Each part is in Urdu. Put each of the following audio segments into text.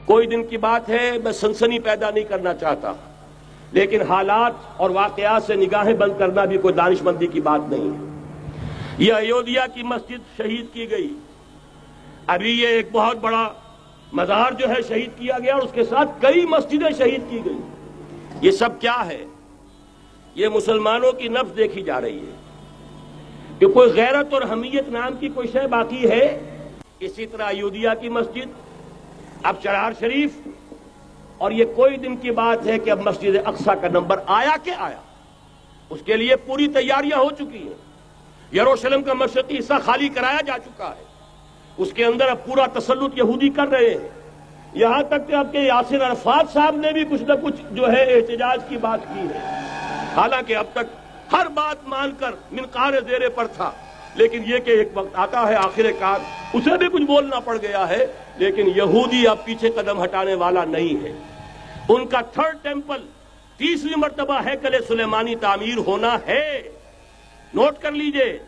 کوئی دن کی بات ہے، میں سنسنی پیدا نہیں کرنا چاہتا، لیکن حالات اور واقعات سے نگاہیں بند کرنا بھی کوئی دانش مندی کی بات نہیں ہے۔ یہ ایودھیا کی مسجد شہید کی گئی، ابھی یہ ایک بہت بڑا مزار جو ہے شہید کیا گیا، اور اس کے ساتھ کئی مسجدیں شہید کی گئی۔ یہ سب کیا ہے؟ یہ مسلمانوں کی نفس دیکھی جا رہی ہے کہ کوئی غیرت اور حمیت نام کی کوئی شے باقی ہے۔ اسی طرح ایودھیا کی مسجد، اب چرار شریف، اور یہ کوئی دن کی بات ہے کہ اب مسجد اقصی کا نمبر آیا کہ آیا، اس کے لیے پوری تیاریاں ہو چکی ہیں۔ یروشلم کا مشرقی حصہ خالی کرایا جا چکا ہے، اس کے اندر اب پورا تسلط یہودی کر رہے ہیں، یہاں تک کہ اب کے یاسر عرفات صاحب نے بھی کچھ نہ کچھ جو ہے احتجاج کی بات کی ہے، حالانکہ اب تک ہر بات مان کر منقار زیر پر تھا، لیکن یہ کہ ایک وقت آتا ہے آخر کار اسے بھی کچھ بولنا پڑ گیا ہے۔ لیکن یہودی اب پیچھے قدم ہٹانے والا نہیں ہے۔ ان کا تھرڈ ٹیمپل، تیسری مرتبہ ہیکل سلیمانی تعمیر ہونا ہے۔ نوٹ کر لیجئے،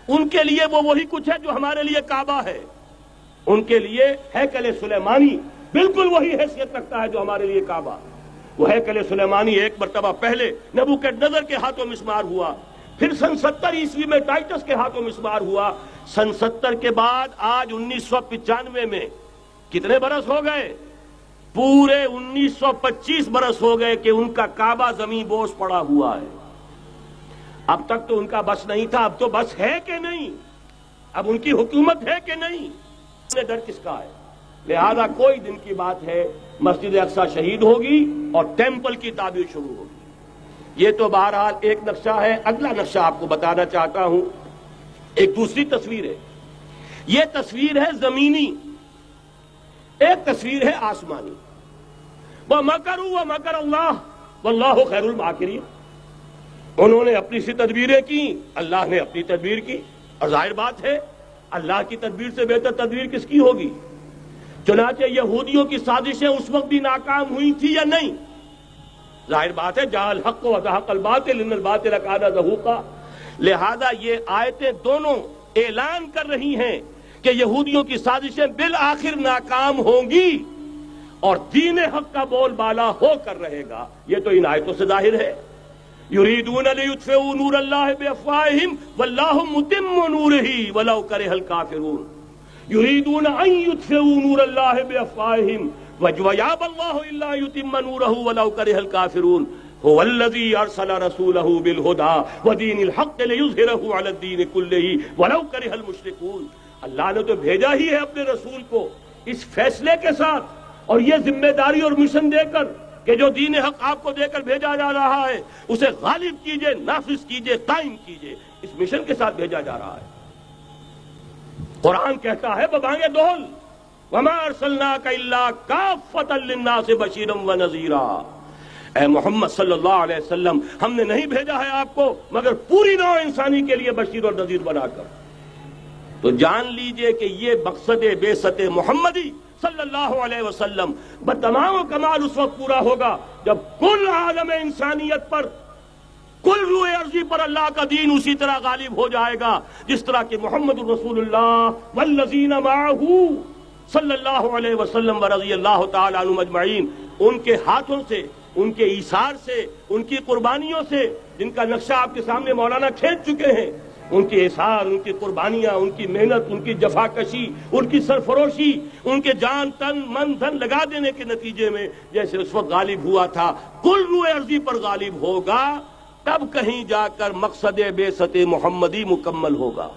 ان کے لیے وہ وہی کچھ ہے جو ہمارے لیے کعبہ ہے، ان کے لیے ہیکل سلیمانی بالکل وہی حیثیت رکھتا ہے جو ہمارے لیے کعبہ۔ وہ ہیکل سلیمانی ایک مرتبہ پہلے نبوکدنضر کے ہاتھوں مسمار ہوا، پھر سن 70 عیسوی میں ٹائٹس کے ہاتھوں مسمار ہوا، سن 70 کے بعد آج 1995 میں کتنے برس ہو گئے؟ پورے 1925 برس ہو گئے کہ ان کا کعبہ زمین بوس پڑا ہوا ہے۔ اب تک تو ان کا بس نہیں تھا، اب تو بس ہے کہ نہیں؟ اب ان کی حکومت ہے کہ نہیں؟ ڈر کس کا ہے؟ لہذا کوئی دن کی بات ہے مسجد اقصی شہید ہوگی اور ٹیمپل کی تعمیر شروع ہوگی۔ یہ تو بہرحال ایک نقشہ ہے۔ اگلا نقشہ آپ کو بتانا چاہتا ہوں، ایک دوسری تصویر ہے۔ یہ تصویر ہے زمینی، ایک تصویر ہے آسمانی۔ وَمَكَرُوا وَمَكَرَ اللَّهُ وَاللَّهُ خَيْرُ الْمَاكِرِينَ۔ انہوں نے اپنی سی تدبیریں کی، اللہ نے اپنی تدبیر کی، اور ظاہر بات ہے اللہ کی تدبیر سے بہتر تدبیر کس کی ہوگی؟ چنانچہ یہودیوں کی سازشیں اس وقت بھی ناکام ہوئی تھی یا نہیں؟ ظاہر بات ہے جاء الحق وزهق الباطل ان الباطل کان زہوقا۔ لہذا یہ آیتیں دونوں اعلان کر رہی ہیں کہ یہودیوں کی سازشیں بالآخر ناکام ہوں گی اور دین حق کا بول بالا ہو کر رہے گا۔ یہ تو ان آیتوں سے ظاہر ہے۔ یریدون لیطفئوا نور اللہ بافواہہم واللہ متم نورہ ولو کرہ الکافرون۔ یریدون ان یطفئوا نور اللہ بافواہہم ویابى اللہ الا یتم نورہ ولو کرہ الکافرون۔ هو الذی ارسل رسولہ بالہدى ودین الحق لیظہرہ علی الدین کلہ ولو کرہ المشرکون۔ اللہ نے تو بھیجا ہی ہے اپنے رسول کو اس فیصلے کے ساتھ اور یہ ذمہ داری اور مشن دے کر کہ جو دین حق آپ کو دے کر بھیجا جا رہا ہے اسے غالب کیجئے، نافذ کیجئے، قائم کیجئے۔ اس مشن کے ساتھ بھیجا جا رہا ہے۔ قرآن کہتا ہے ببانگ دہل وَمَا أَرْسَلْنَاكَ إِلَّا كَافَّةً لِلنَّاسِ بَشِيرًا وَنَذِيرًا۔ اے محمد صلی اللہ علیہ وسلم، ہم نے نہیں بھیجا ہے آپ کو مگر پوری نوع انسانی کے لیے بشیر اور نذیر بنا کر۔ تو جان لیجئے کہ یہ مقصد بعثت محمدی صلی اللہ علیہ وسلم بتمام و کمال اس وقت پورا ہوگا جب کل عالم انسانیت پر، کل روئے ارضی پر اللہ کا دین اسی طرح غالب ہو جائے گا جس طرح کہ محمد رسول اللہ والذین معہ صلی اللہ علیہ وسلم ورضی اللہ تعالی عنہم اجمعین، ان کے ہاتھوں سے، ان کے ایثار سے، ان کی قربانیوں سے، جن کا نقشہ آپ کے سامنے مولانا کھینچ چکے ہیں، ان کے اثار، ان کی قربانیاں، ان کی محنت، ان کی جفاکشی، ان کی سرفروشی، ان کے جان تن من دھن لگا دینے کے نتیجے میں جیسے اس وقت غالب ہوا تھا کل روئے ارضی پر غالب ہوگا، تب کہیں جا کر مقصد بعثت محمدی مکمل ہوگا۔